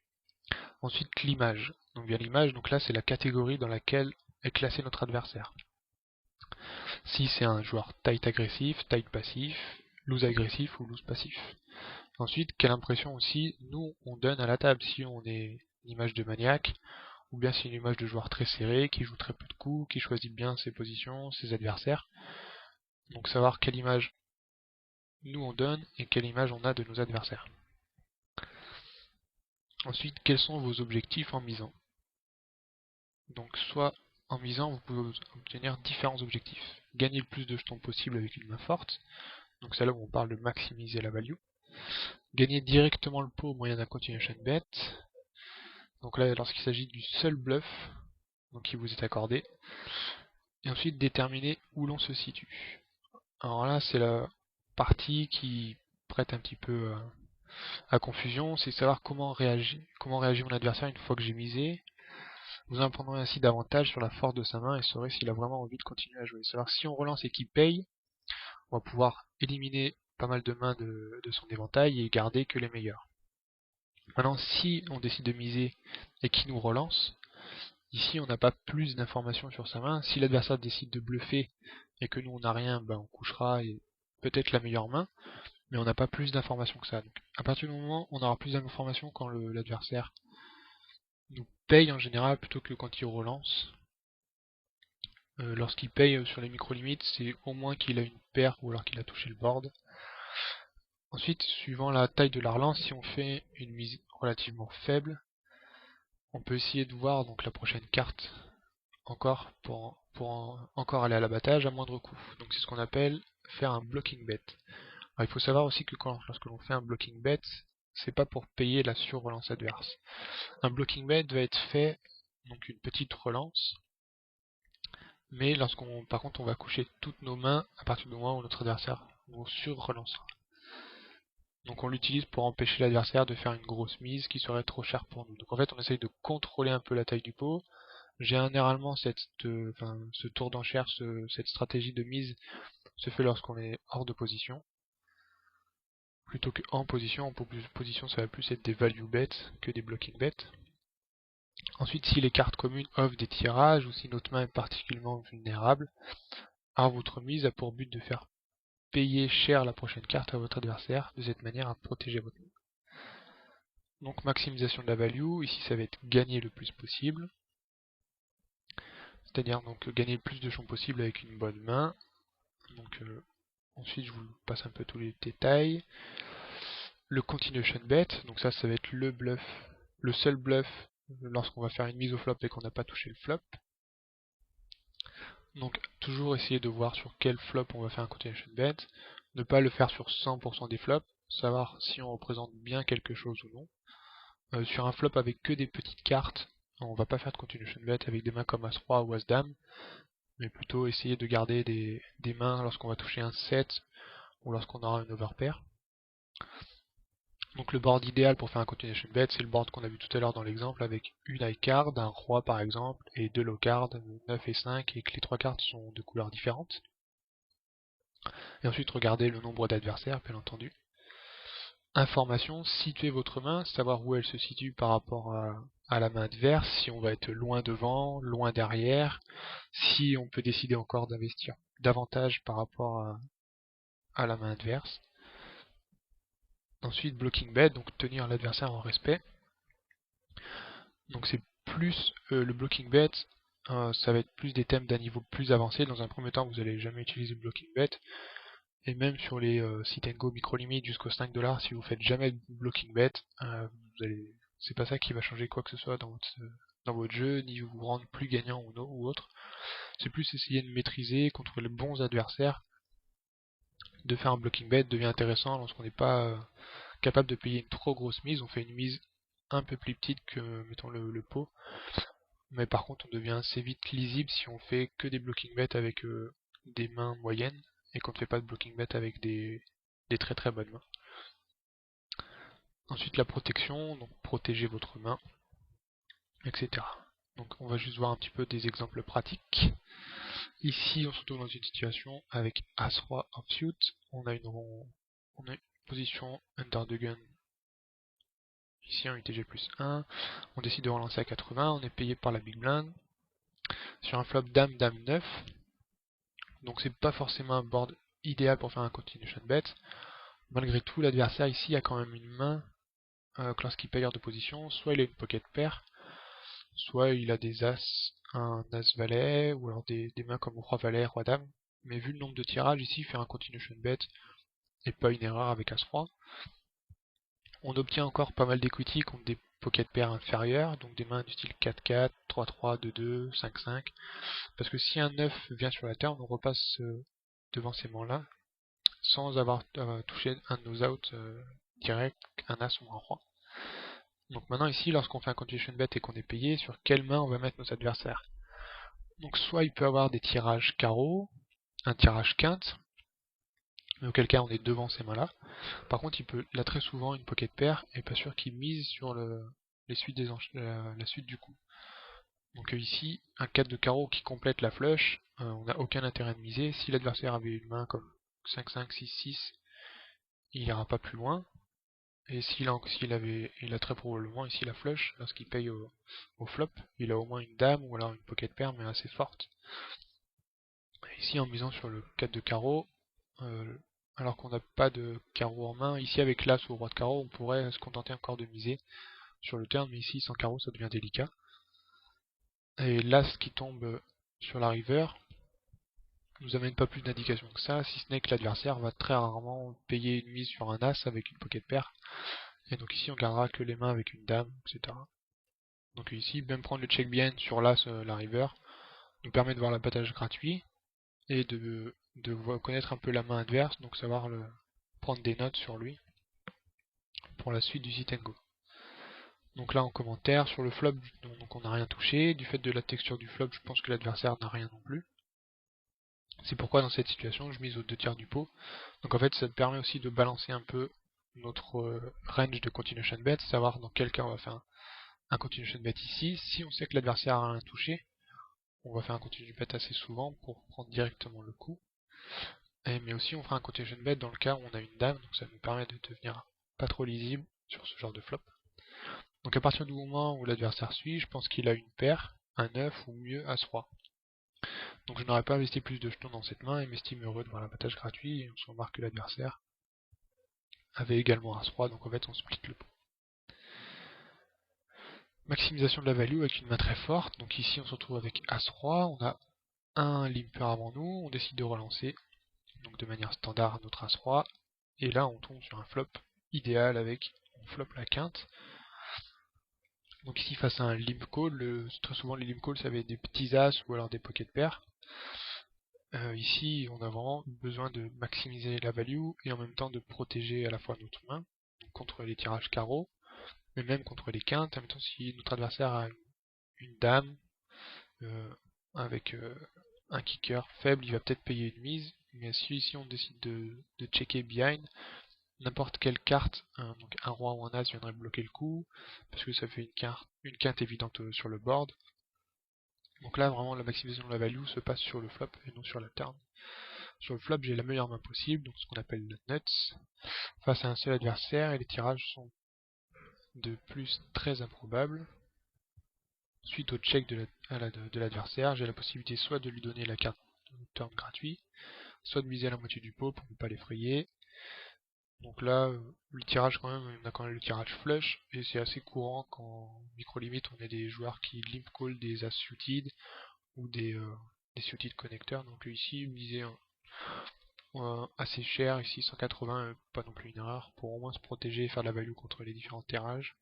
Ensuite l'image. Donc bien l'image, donc là c'est la catégorie dans laquelle est classé notre adversaire. Si c'est un joueur tight agressif, tight passif, loose agressif ou loose passif. Ensuite, quelle impression aussi nous on donne à la table, si on est une image de maniaque, ou bien c'est une image de joueur très serré, qui joue très peu de coups, qui choisit bien ses positions, ses adversaires. Donc savoir quelle image nous on donne et quelle image on a de nos adversaires. Ensuite, quels sont vos objectifs en misant? Donc soit en misant, vous pouvez obtenir différents objectifs. Gagner le plus de jetons possible avec une main forte, donc c'est là où on parle de maximiser la value. Gagner directement le pot au moyen d'un continuation bet, donc là lorsqu'il s'agit du seul bluff donc qui vous est accordé. Et ensuite déterminer où l'on se situe. Alors là c'est la partie qui prête un petit peu à confusion, c'est savoir comment réagit mon adversaire une fois que j'ai misé. Vous en prendrez ainsi davantage sur la force de sa main et saurez s'il a vraiment envie de continuer à jouer. Savoir si on relance et qu'il paye, on va pouvoir éliminer pas mal de mains de son éventail et garder que les meilleures. Maintenant, si on décide de miser et qu'il nous relance, ici on n'a pas plus d'informations sur sa main. Si l'adversaire décide de bluffer et que nous on n'a rien, ben on couchera et peut-être la meilleure main. mais on n'a pas plus d'informations que ça. Donc, à partir du moment où on aura plus d'informations quand l'adversaire nous paye en général plutôt que quand il relance. Lorsqu'il paye sur les micro-limites, c'est au moins qu'il a une paire ou alors qu'il a touché le board. Ensuite, suivant la taille de la relance, si on fait une mise relativement faible, on peut essayer de voir donc la prochaine carte encore pour encore aller à l'abattage à moindre coût. Donc c'est ce qu'on appelle faire un blocking bet. Alors, il faut savoir aussi que lorsque l'on fait un blocking bet, c'est pas pour payer la sur-relance adverse. Un blocking bet va être fait, donc une petite relance, mais par contre on va coucher toutes nos mains à partir du moment où notre adversaire nous sur-relancera. Donc on l'utilise pour empêcher l'adversaire de faire une grosse mise qui serait trop chère pour nous. Donc en fait on essaye de contrôler un peu la taille du pot. Généralement ce tour d'enchère, cette stratégie de mise se fait lorsqu'on est hors de position. Plutôt qu'en position, position ça va plus être des value bets que des blocking bets. Ensuite, si les cartes communes offrent des tirages ou si notre main est particulièrement vulnérable, alors votre mise a pour but de faire payer cher la prochaine carte à votre adversaire, de cette manière à protéger votre main. Donc maximisation de la value, ici ça va être gagner le plus possible, c'est-à-dire donc gagner le plus de champs possible avec une bonne main. Donc ensuite je vous passe un peu tous les détails. Le continuation bet, donc ça va être le bluff, le seul bluff lorsqu'on va faire une mise au flop et qu'on n'a pas touché le flop. Donc toujours essayer de voir sur quel flop on va faire un continuation bet, ne pas le faire sur 100% des flops, savoir si on représente bien quelque chose ou non. Sur un flop avec que des petites cartes, on va pas faire de continuation bet avec des mains comme As-Roi ou As-Dame, mais plutôt essayer de garder des mains lorsqu'on va toucher un 7 ou lorsqu'on aura une overpair. Donc le board idéal pour faire un continuation bet, c'est le board qu'on a vu tout à l'heure dans l'exemple avec une high card, un roi par exemple, et deux low cards, 9 et 5, et que les trois cartes sont de couleurs différentes. Et ensuite regarder le nombre d'adversaires, bien entendu. Information, situer votre main, savoir où elle se situe par rapport à la main adverse, si on va être loin devant, loin derrière, si on peut décider encore d'investir davantage par rapport à la main adverse. Ensuite, blocking bet, donc tenir l'adversaire en respect. Donc c'est plus le blocking bet, ça va être plus des thèmes d'un niveau plus avancé. Dans un premier temps, vous n'allez jamais utiliser le blocking bet. Et même sur les sit and go micro-limit jusqu'aux 5$, si vous faites jamais de blocking bet, c'est pas ça qui va changer quoi que ce soit dans votre jeu, ni vous rendre plus gagnant ou autre. C'est plus essayer de maîtriser contre les bons adversaires. De faire un blocking bet devient intéressant lorsqu'on n'est pas capable de payer une trop grosse mise. On fait une mise un peu plus petite que, mettons, le pot. Mais par contre, on devient assez vite lisible si on fait que des blocking bets avec des mains moyennes et qu'on ne fait pas de blocking bet avec des très très bonnes mains. Ensuite, la protection, donc protéger votre main, etc. Donc on va juste voir un petit peu des exemples pratiques. Ici, on se retrouve dans une situation avec As-Roi offsuit. On a une position under the gun. Ici, un UTG plus 1. On décide de relancer à 80. On est payé par la big blind. Sur un flop Dame, Dame 9. Donc c'est pas forcément un board idéal pour faire un continuation bet. Malgré tout, l'adversaire ici a quand même une main lorsqu'il paye hors de position. Soit il a une pocket pair, soit il a des as, un as-valet, ou alors des mains comme roi-valet, roi-dame. Mais vu le nombre de tirages ici, faire un continuation bet n'est pas une erreur avec as-roi. On obtient encore pas mal d'equity contre des pocket pairs inférieures, donc des mains du style 4-4, 3-3, 2-2, 5-5. Parce que si un 9 vient sur la turn, on repasse devant ces mains-là, sans avoir touché un de nos outs direct, un as ou un roi. Donc maintenant ici, lorsqu'on fait un continuation bet et qu'on est payé, sur quelle main on va mettre nos adversaires. Donc soit il peut avoir des tirages carreaux, un tirage quinte, mais auquel cas on est devant ces mains-là. Par contre, il peut là très souvent une pocket pair et pas sûr qu'il mise sur la suite du coup. Donc ici, un 4 de carreau qui complète la flush, on n'a aucun intérêt de miser. Si l'adversaire avait une main comme 5-5, 6-6, il n'ira pas plus loin. Et s'il a très probablement ici la flush, lorsqu'il paye au flop, il a au moins une dame ou alors une pocket pair mais assez forte. Et ici en misant sur le 4 de carreau, alors qu'on n'a pas de carreau en main. Ici avec l'as ou roi de carreau, on pourrait se contenter encore de miser sur le turn, mais ici sans carreau ça devient délicat. Et l'as qui tombe sur la river nous amène pas plus d'indications que ça, si ce n'est que l'adversaire va très rarement payer une mise sur un as avec une pocket pair. Et donc ici on gardera que les mains avec une dame, etc. Donc ici, même prendre le check behind sur l'as, la river, nous permet de voir l'abattage gratuit et de connaître un peu la main adverse, donc savoir prendre des notes sur lui pour la suite du sit and go. Donc là en commentaire, sur le flop, donc on n'a rien touché, du fait de la texture du flop, je pense que l'adversaire n'a rien non plus. C'est pourquoi dans cette situation, je mise aux 2 tiers du pot. Donc en fait, ça permet aussi de balancer un peu notre range de continuation bet, savoir dans quel cas on va faire un continuation bet ici. Si on sait que l'adversaire a rien touché, on va faire un continuation bet assez souvent pour prendre directement le coup. Mais aussi on fera un continuation bet dans le cas où on a une dame, donc ça nous permet de devenir pas trop lisible sur ce genre de flop. Donc à partir du moment où l'adversaire suit, je pense qu'il a une paire, un 9 ou mieux As-Roi. Donc je n'aurais pas investi plus de jetons dans cette main et m'estime heureux de voir l'abattage gratuit, et on se remarque que l'adversaire avait également As-Roi, donc en fait on split le pot. Maximisation de la value avec une main très forte, donc ici on se retrouve avec As-Roi, on a un limper avant nous, on décide de relancer, donc de manière standard notre As-Roi, et là on tombe sur un flop idéal avec, on flop la quinte. Donc ici face à un limp call, très souvent les limp calls ça va être des petits As ou alors des pocket pairs. Ici on a vraiment besoin de maximiser la value et en même temps de protéger à la fois notre main, donc contre les tirages carreaux, mais même contre les quintes. En même temps, si notre adversaire a une dame avec un kicker faible, il va peut-être payer une mise, mais si ici on décide de checker behind, n'importe quelle carte, donc un roi ou un as viendrait bloquer le coup, parce que ça fait une quinte évidente sur le board. Donc là vraiment la maximisation de la value se passe sur le flop et non sur la turn. Sur le flop j'ai la meilleure main possible, donc ce qu'on appelle le nuts, face à un seul adversaire, et les tirages sont de plus très improbables. Suite au check de l'adversaire, j'ai la possibilité soit de lui donner la carte turn gratuit, soit de miser à la moitié du pot pour ne pas l'effrayer. Donc là, le tirage quand même, on a quand même le tirage flush, et c'est assez courant qu'en micro-limite on ait des joueurs qui limp call des as suited ou des suited connecteurs. Donc ici, miser assez cher, ici 180, pas non plus une erreur, pour au moins se protéger et faire de la value contre les différents tirages.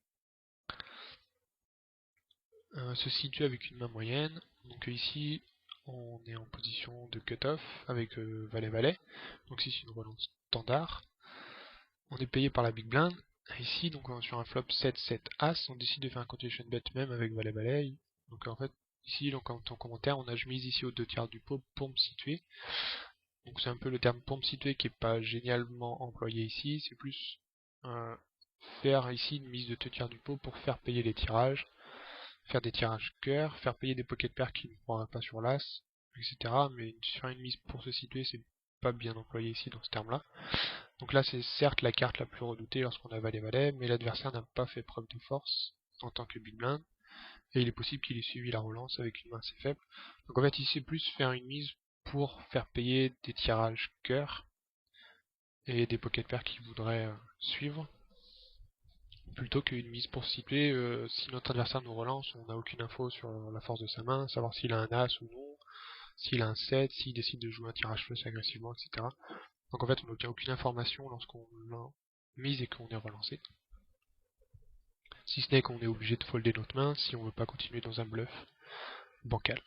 Se situe avec une main moyenne, donc ici on est en position de cut-off avec valet-valet, donc ici c'est une relance standard. On est payé par la big blind. Ici, donc sur un flop 7-7 As, on décide de faire un continuation bet même avec valet-valet. Donc en fait, ici, donc en commentaire, on a je mise ici aux 2 tiers du pot pour me situer. Donc c'est un peu le terme pour me situer qui est pas génialement employé ici, c'est plus faire ici une mise de 2 tiers du pot pour faire payer les tirages, faire des tirages cœur, faire payer des pocket pairs qui ne prendra pas sur l'as, etc. Mais faire une mise pour se situer, c'est pas bien employé ici dans ce terme-là. Donc là c'est certes la carte la plus redoutée lorsqu'on a valet-valet, mais l'adversaire n'a pas fait preuve de force en tant que big blind, et il est possible qu'il ait suivi la relance avec une main assez faible. Donc en fait ici c'est plus faire une mise pour faire payer des tirages cœur et des pocket pairs qui voudraient suivre, plutôt qu'une mise pour se situer. Si notre adversaire nous relance, on n'a aucune info sur la force de sa main, savoir s'il a un as ou non, s'il a un 7, s'il décide de jouer un tirage flush agressivement, etc. Donc en fait on n'obtient aucune information lorsqu'on mise et qu'on est relancé. Si ce n'est qu'on est obligé de folder notre main si on veut pas continuer dans un bluff bancal.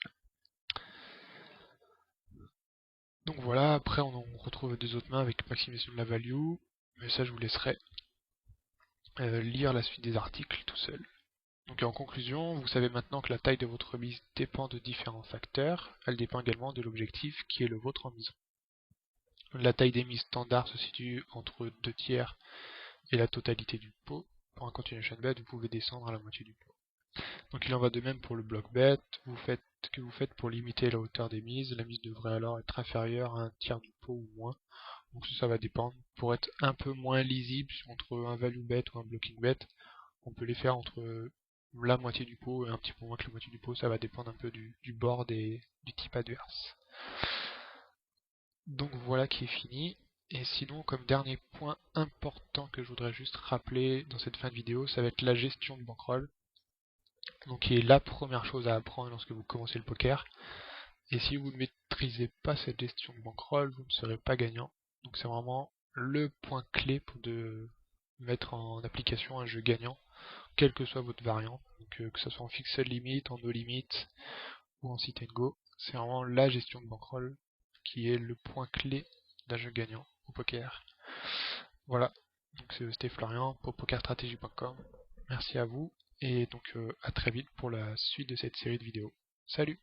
Donc voilà, après on retrouve 2 autres mains avec maximisation de la value, mais ça je vous laisserai lire la suite des articles tout seul. Donc en conclusion, vous savez maintenant que la taille de votre mise dépend de différents facteurs, elle dépend également de l'objectif qui est le vôtre en mise. La taille des mises standards se situe entre 2 tiers et la totalité du pot. Pour un continuation bet, vous pouvez descendre à la moitié du pot. Donc il en va de même pour le block bet, que vous faites pour limiter la hauteur des mises, la mise devrait alors être inférieure à un tiers du pot ou moins. Donc ça va dépendre. Pour être un peu moins lisible entre un value bet ou un blocking bet, on peut les faire entre la moitié du pot et un petit peu moins que la moitié du pot, ça va dépendre un peu du board et du type adverse. Donc voilà qui est fini. Et sinon, comme dernier point important que je voudrais juste rappeler dans cette fin de vidéo, ça va être la gestion de bankroll, donc qui est la première chose à apprendre lorsque vous commencez le poker. Et si vous ne maîtrisez pas cette gestion de bankroll, vous ne serez pas gagnant. Donc c'est vraiment le point clé pour mettre en application un jeu gagnant, quelle que soit votre variante, donc, que ce soit en fixed limit, en no limit ou en sit and go. C'est vraiment la gestion de bankroll qui est le point clé d'un jeu gagnant au poker. Voilà, donc c'était Florian pour pokerstrategy.com. Merci à vous et donc à très vite pour la suite de cette série de vidéos. Salut!